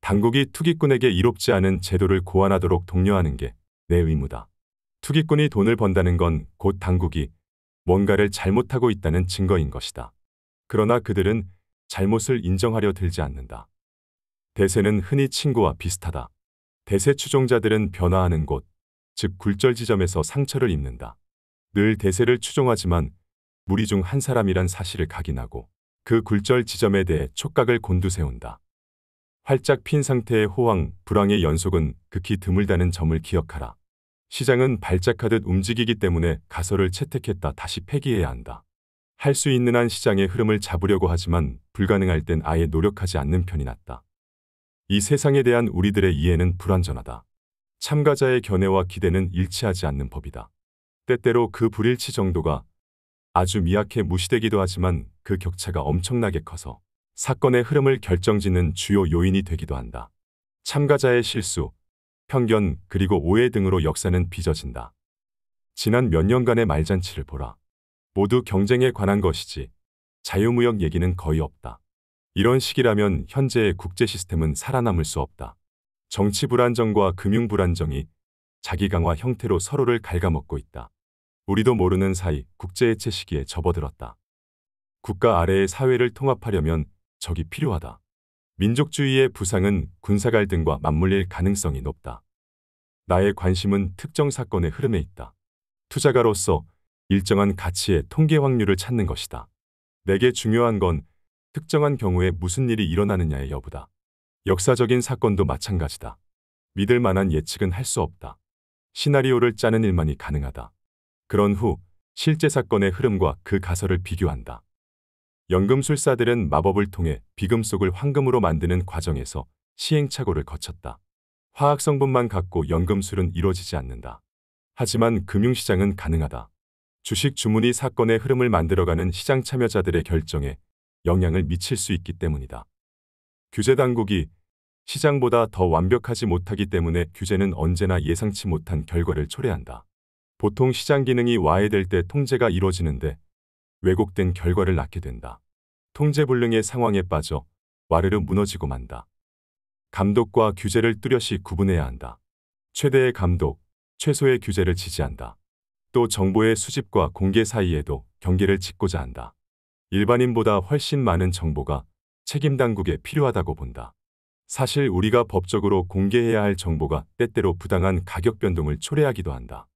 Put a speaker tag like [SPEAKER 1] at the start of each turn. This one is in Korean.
[SPEAKER 1] 당국이 투기꾼에게 이롭지 않은 제도를 고안하도록 독려하는 게 내 의무다. 투기꾼이 돈을 번다는 건 곧 당국이 뭔가를 잘못하고 있다는 증거인 것이다. 그러나 그들은 잘못을 인정하려 들지 않는다. 대세는 흔히 친구와 비슷하다. 대세 추종자들은 변화하는 곳, 즉 굴절 지점에서 상처를 입는다. 늘 대세를 추종하지만 무리 중 한 사람이란 사실을 각인하고 그 굴절 지점에 대해 촉각을 곤두세운다. 활짝 핀 상태의 호황, 불황의 연속은 극히 드물다는 점을 기억하라. 시장은 발작하듯 움직이기 때문에 가설을 채택했다 다시 폐기해야 한다. 할 수 있는 한 시장의 흐름을 잡으려고 하지만 불가능할 땐 아예 노력하지 않는 편이 낫다. 이 세상에 대한 우리들의 이해는 불완전하다. 참가자의 견해와 기대는 일치하지 않는 법이다. 때때로 그 불일치 정도가 아주 미약해 무시되기도 하지만 그 격차가 엄청나게 커서 사건의 흐름을 결정짓는 주요 요인이 되기도 한다. 참가자의 실수, 편견, 그리고 오해 등으로 역사는 빚어진다. 지난 몇 년간의 말잔치를 보라. 모두 경쟁에 관한 것이지 자유무역 얘기는 거의 없다. 이런 식이라면 현재의 국제 시스템은 살아남을 수 없다. 정치 불안정과 금융 불안정이 자기 강화 형태로 서로를 갉아먹고 있다. 우리도 모르는 사이 국제해체 시기에 접어들었다. 국가 아래의 사회를 통합하려면 적이 필요하다. 민족주의의 부상은 군사 갈등과 맞물릴 가능성이 높다. 나의 관심은 특정 사건의 흐름에 있다. 투자가로서 일정한 가치의 통계 확률을 찾는 것이다. 내게 중요한 건 특정한 경우에 무슨 일이 일어나느냐의 여부다. 역사적인 사건도 마찬가지다. 믿을 만한 예측은 할 수 없다. 시나리오를 짜는 일만이 가능하다. 그런 후 실제 사건의 흐름과 그 가설을 비교한다. 연금술사들은 마법을 통해 비금속을 황금으로 만드는 과정에서 시행착오를 거쳤다. 화학 성분만 갖고 연금술은 이루어지지 않는다. 하지만 금융시장은 가능하다. 주식 주문이 사건의 흐름을 만들어가는 시장 참여자들의 결정에 영향을 미칠 수 있기 때문이다. 규제 당국이 시장보다 더 완벽하지 못하기 때문에 규제는 언제나 예상치 못한 결과를 초래한다. 보통 시장 기능이 와해될 때 통제가 이루어지는데 왜곡된 결과를 낳게 된다. 통제불능의 상황에 빠져 와르르 무너지고 만다. 감독과 규제를 뚜렷이 구분해야 한다. 최대의 감독, 최소의 규제를 지지한다. 또 정보의 수집과 공개 사이에도 경계를 짓고자 한다. 일반인보다 훨씬 많은 정보가 책임 당국에 필요하다고 본다. 사실 우리가 법적으로 공개해야 할 정보가 때때로 부당한 가격 변동을 초래하기도 한다.